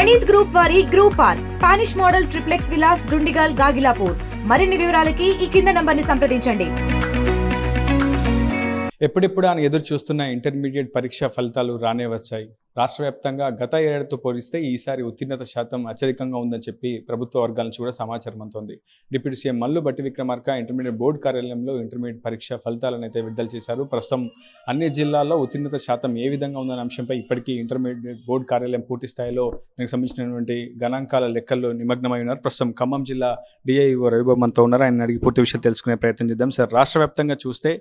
Praneeth group వారి group park Spanish model triplex Vilas Dundigal Gagillapur. మరిన్ని వివరాలకి ఈ కింద నంబర్ని సంప్రదించండి. ఎప్పుడెప్పుడు అని ఎదురు చూస్తున్న ఇంటర్మీడియట్ పరీక్ష ఫలితాలు రానే వచ్చాయి. రాష్ట్ర వ్యాప్తంగా గత ఏడాదితో పోలిస్తే ఈసారి ఉత్తీర్ణత శాతం అత్యధికంగా ఉందని చెప్పి ప్రభుత్వ వర్గాల నుంచి కూడా సమాచారం అందుతోంది. Deputy CM Mallu Bhatti Vikramarka intermediate board కార్యాలయంలో ఇంటర్మీడియట్ పరీక్ష ఫలితాలను అయితే విడుదల చేశారు. ప్రస్తుతం అన్ని జిల్లాల్లో ఉత్తీర్ణత శాతం ఏ విధంగా ఉందనే అంశంపై ఇప్పటికీ ఇంటర్మీడియట్ బోర్డు కార్యాలయం పూర్తి స్థాయిలో దానికి సంబంధించినటువంటి గణాంకాల లెక్కల్లో నిమగ్నమై ఉన్నారు. ప్రస్తుతం ఖమ్మం జిల్లా డిఐఓ రవిబాబు మనతో ఉన్నారు. ఆయన అడిగి పూర్తి విషయాలు తెలుసుకునే ప్రయత్నం చేద్దాం. సార్, రాష్ట్ర వ్యాప్తంగా చూస్తే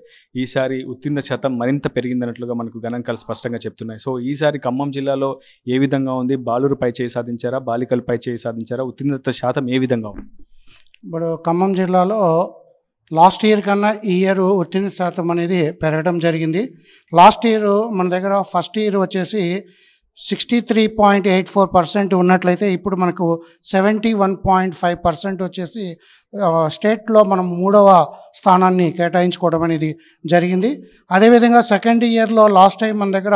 ఈసారి ఉత్తీర్ణ శాతం మరింత పెరిగిందన్నట్లుగా మనకు గణాంకాలు స్పష్టంగా చెప్తున్నాయి. సో ఈసారి ఖమ్మం జిల్లాలో ఏ విధంగా ఉంది? బాలురు పై చేయి సాధించారా, బాలికలు పై చేయి సాధించారా? ఉత్తీర్ణత శాతం ఏ విధంగా ఉంది? ఇప్పుడు ఖమ్మం జిల్లాలో లాస్ట్ ఇయర్ కన్నా ఈ ఇయర్ ఉత్తీర్ణ శాతం అనేది పెరగడం జరిగింది. లాస్ట్ ఇయర్ మన దగ్గర ఫస్ట్ ఇయర్ వచ్చేసి 63.84% ఉన్నట్లయితే ఇప్పుడు మనకు 71.5% వచ్చేసి స్టేట్లో మనం 3వ స్థానాన్ని కేటాయించుకోవడం అనేది జరిగింది. అదేవిధంగా సెకండ్ ఇయర్లో లాస్ట్ టైం మన దగ్గర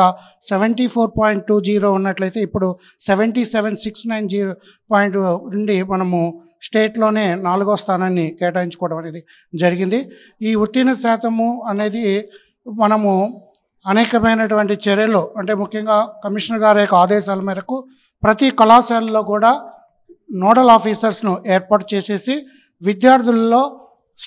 74.20 ఉన్నట్లయితే ఇప్పుడు 77.690 నుండి మనము స్టేట్లోనే 4వ స్థానాన్ని కేటాయించుకోవడం అనేది జరిగింది. ఈ ఉత్తీర్ణ శాతము అనేది మనము అనేకమైనటువంటి చర్యలు, అంటే ముఖ్యంగా కమిషనర్ గారి యొక్క ఆదేశాల మేరకు ప్రతి కళాశాలలో కూడా నోడల్ ఆఫీసర్స్ను ఏర్పాటు చేసేసి విద్యార్థుల్లో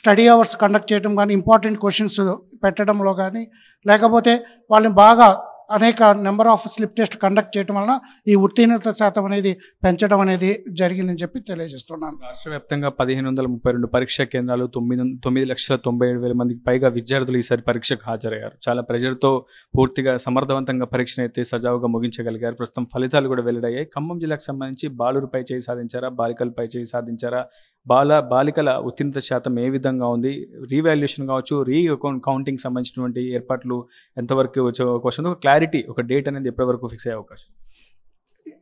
స్టడీ అవర్స్ కండక్ట్ చేయడం కానీ, ఇంపార్టెంట్ క్వశ్చన్స్ పెట్టడంలో కానీ, లేకపోతే వాళ్ళని బాగా అనేక number of slip test conduct చేయడం వలన ఈ ఉత్తీర్ణత శాతం అనేది పెంచడం అనేది జరిగిందని చెప్పి తెలియజేస్తున్నాను. రాష్ట్ర వ్యాప్తంగా 1532 పరీక్షా కేంద్రాలు, 9,97,000 మందికి పైగా విద్యార్థులు ఈసారి పరీక్షకు హాజరయ్యారు. చాలా ప్రెజర్తో పూర్తిగా సమర్థవంతంగా పరీక్షను అయితే సజావుగా ముగించగలిగారు. ప్రస్తుతం ఫలితాలు కూడా వెల్లడయ్యాయి. ఖమ్మం జిల్లాకు సంబంధించి బాలురుపై చేయి సాధించారా, బాలికలపై చేయి సాధించారా, బాలికల ఉత్తీర్ణత శాతం ఏ విధంగా ఉంది, రీవాల్యుయేషన్ కావచ్చు, కౌంటింగ్ సంబంధించినటువంటి ఏర్పాట్లు ఎంతవరకు వచ్చే అవకాశం ఉంది, ఒక క్లారిటీ, ఒక డేట్ అనేది ఎప్పటి వరకు ఫిక్స్ అయ్యే అవకాశం?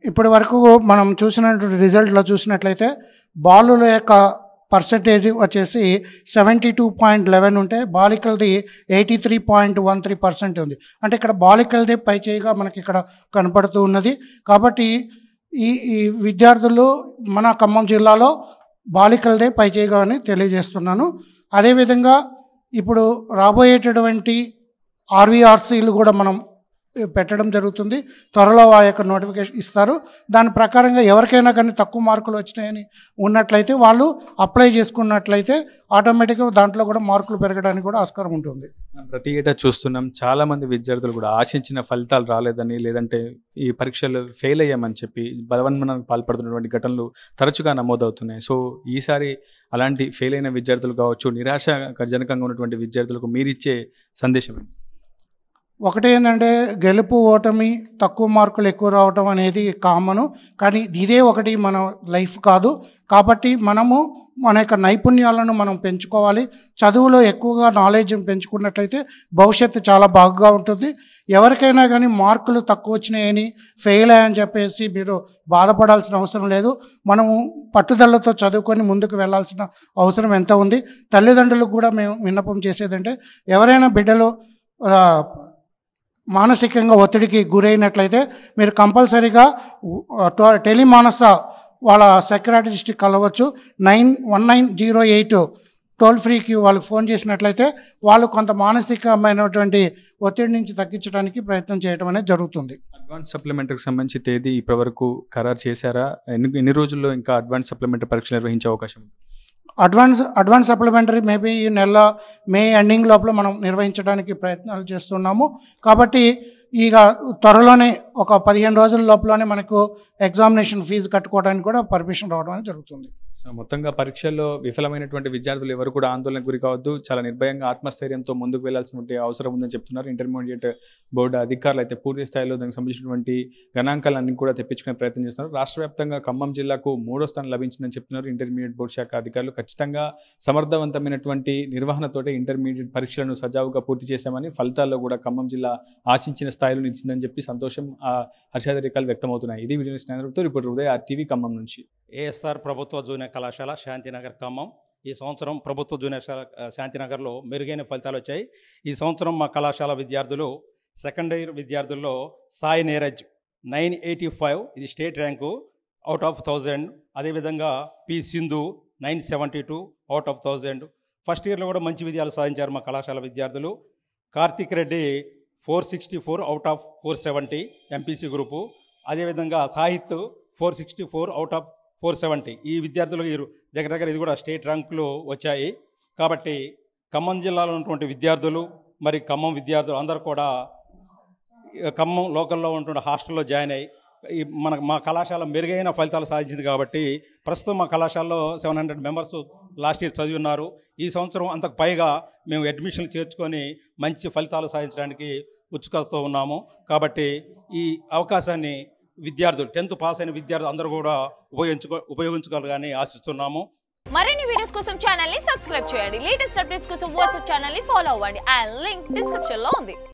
ఇప్పటి వరకు మనం చూసినటువంటి రిజల్ట్లో చూసినట్లయితే బాలుల యొక్క పర్సంటేజ్ వచ్చేసి 72.11 ఉంటే బాలికలది 83.13% ఉంది. అంటే ఇక్కడ బాలికలది పై చేయిగా మనకి ఇక్కడ కనపడుతూ ఉన్నది. కాబట్టి ఈ విద్యార్థులు మన ఖమ్మం జిల్లాలో బాలికలదే పై చేయిగా అని తెలియజేస్తున్నాను. అదేవిధంగా ఇప్పుడు రాబోయేటటువంటి ఆర్వీఆర్సీలు కూడా మనం పెట్టడం జరుగుతుంది. త్వరలో ఆ యొక్క నోటిఫికేషన్ ఇస్తారు. దాని ప్రకారంగా ఎవరికైనా కానీ తక్కువ మార్కులు వచ్చినాయని ఉన్నట్లయితే వాళ్ళు అప్లై చేసుకున్నట్లయితే ఆటోమేటిక్గా దాంట్లో కూడా మార్కులు పెరగడానికి కూడా ఆస్కారం ఉంటుంది. ప్రతి ఏటా చూస్తున్నాం, చాలా మంది విద్యార్థులు కూడా ఆశించిన ఫలితాలు రాలేదని, లేదంటే ఈ పరీక్షలు ఫెయిల్ అయ్యామని చెప్పి బలవన్మనానికి పాల్పడుతున్నటువంటి ఘటనలు తరచుగా నమోదవుతున్నాయి. సో ఈసారి అలాంటి ఫెయిల్ అయిన విద్యార్థులు కావచ్చు, నిరాశజనకంగా ఉన్నటువంటి విద్యార్థులకు మీరిచ్చే సందేశం ఏంటి? ఒకటి ఏంటంటే, గెలుపు ఓటమి, తక్కువ మార్కులు ఎక్కువ రావటం అనేది కామను. కానీ ఇదే ఒకటి మన లైఫ్ కాదు. కాబట్టి మనము మన యొక్క నైపుణ్యాలను మనం పెంచుకోవాలి. చదువులో ఎక్కువగా నాలెడ్జ్ పెంచుకున్నట్లయితే భవిష్యత్తు చాలా బాగా ఉంటుంది. ఎవరికైనా కానీ మార్కులు తక్కువ వచ్చినాయని, ఫెయిల్ అయ్యని చెప్పేసి మీరు బాధపడాల్సిన అవసరం లేదు. మనము పట్టుదలతో చదువుకొని ముందుకు వెళ్ళాల్సిన అవసరం ఎంత ఉంది. తల్లిదండ్రులకు కూడా మేము విన్నపం చేసేదంటే, ఎవరైనా బిడ్డలు మానసికంగా ఒత్తిడికి గురైనట్లయితే మీరు కంపల్సరీగా టెలిమానస వాళ్ళ సైకియాట్రిస్ట్కి కలవచ్చు. 1908 టోల్ ఫ్రీకి వాళ్ళకి ఫోన్ చేసినట్లయితే వాళ్ళు కొంత మానసికమైనటువంటి ఒత్తిడి నుంచి తగ్గించడానికి ప్రయత్నం చేయడం అనేది జరుగుతుంది. అడ్వాన్స్ సప్లిమెంటరీకి సంబంధించి తేదీ ఇప్పటివరకు ఖరారు చేశారా? ఎన్ని రోజుల్లో ఇంకా అడ్వాన్స్ సప్లిమెంటరీ పరీక్షలు నిర్వహించే అవకాశం ఉంది? అడ్వాన్స్ సప్లిమెంటరీ మేబీ ఈ నెల మే ఎండింగ్ లోపల మనం నిర్వహించడానికి ప్రయత్నాలు చేస్తున్నాము. కాబట్టి ఇక త్వరలోనే ఒక 15 రోజుల లోపలనే మనకు ఎగ్జామినేషన్ ఫీజు కట్టుకోవడానికి కూడా పర్మిషన్ రావడం అనేది జరుగుతుంది. సో మొత్తంగా పరీక్షల్లో విఫలమైనటువంటి విద్యార్థులు ఎవరు కూడా ఆందోళనకు గురి కావద్దు. చాలా నిర్భయంగా ఆత్మస్థైర్యంతో ముందుకు వెళ్లాల్సినటువంటి అవసరం ఉందని చెప్తున్నారు ఇంటర్మీడియట్ బోర్డు అధికారులు. అయితే పూర్తి స్థాయిలో దానికి సంబంధించినటువంటి గణాంకాలన్నీ కూడా తెప్పించుకునే ప్రయత్నం చేస్తున్నారు. రాష్ట్ర వ్యాప్తంగా ఖమ్మం జిల్లాకు 3వ స్థానం లభించిందని చెప్తున్నారు ఇంటర్మీడియట్ బోర్డు శాఖ అధికారులు. ఖచ్చితంగా సమర్థవంతమైనటువంటి నిర్వహణతోటే ఇంటర్మీడియట్ పరీక్షలను సజావుగా పూర్తి చేశామని, ఫలితాల్లో కూడా ఖమ్మం జిల్లా ఆశించిన స్థాయిలో నిలిచిందని చెప్పి సంతోషం, హర్షాధికారులు వ్యక్తమవుతున్నాయి. ఇది వీడియో స్నేహితులతో రిపోర్టర్ ఉదయ్, RTV ఖమ్మం నుంచి. ఏఎస్ఆర్ ప్రభుత్వ జూనియర్ కళాశాల శాంతినగర్ ఖమ్మం. ఈ సంవత్సరం ప్రభుత్వ జూనియర్ శాంతినగర్లో మెరుగైన ఫలితాలు వచ్చాయి. ఈ సంవత్సరం మా కళాశాల విద్యార్థులు సెకండ్ ఇయర్ విద్యార్థుల్లో సాయి నీరజ్ 985 ఇది స్టేట్ ర్యాంకు, అవుట్ ఆఫ్ 1000. అదేవిధంగా P Sindhu 972 out of 1000. First ఇయర్లో కూడా మంచి విజయాలు సాధించారు మా కళాశాల విద్యార్థులు. Karthik Reddy 464 out of 470 MPC group. అదేవిధంగా సాహిత్ 464 అవుట్ ఆఫ్ 470. ఈ విద్యార్థులు దగ్గర దగ్గర ఇది కూడా స్టేట్ ర్యాంకులు వచ్చాయి. కాబట్టి ఖమ్మం జిల్లాలో ఉన్నటువంటి విద్యార్థులు మరి ఖమ్మం విద్యార్థులు అందరూ కూడా ఖమ్మం లోకల్లో ఉన్నటువంటి హాస్టల్లో జాయిన్ అయ్యి మా కళాశాల మెరుగైన ఫలితాలు సాధించింది. కాబట్టి ప్రస్తుతం మా కళాశాలలో 700 మెంబర్స్ లాస్ట్ ఇయర్ చదివి ఉన్నారు. ఈ సంవత్సరం అంతకు పైగా మేము అడ్మిషన్లు చేర్చుకొని మంచి ఫలితాలు సాధించడానికి ఉత్సుకతతో ఉన్నాము. కాబట్టి ఈ అవకాశాన్ని విద్యార్థులు 10th పాస్ అయిన విద్యార్థులు అందరూ కూడా ఉపయోగించుకోవాలని ఆశిస్తున్నాము. మరిన్ని వీడియోస్ కోసం ఛానల్ ని సబ్స్క్రైబ్ చేయండి. లేటెస్ట్ అప్డేట్స్ కోసం వాట్సాప్ ఛానల్ ని ఫాలో అవ్వండి. అండ్ లింక్ డిస్క్రిప్షన్ లో ఉంది.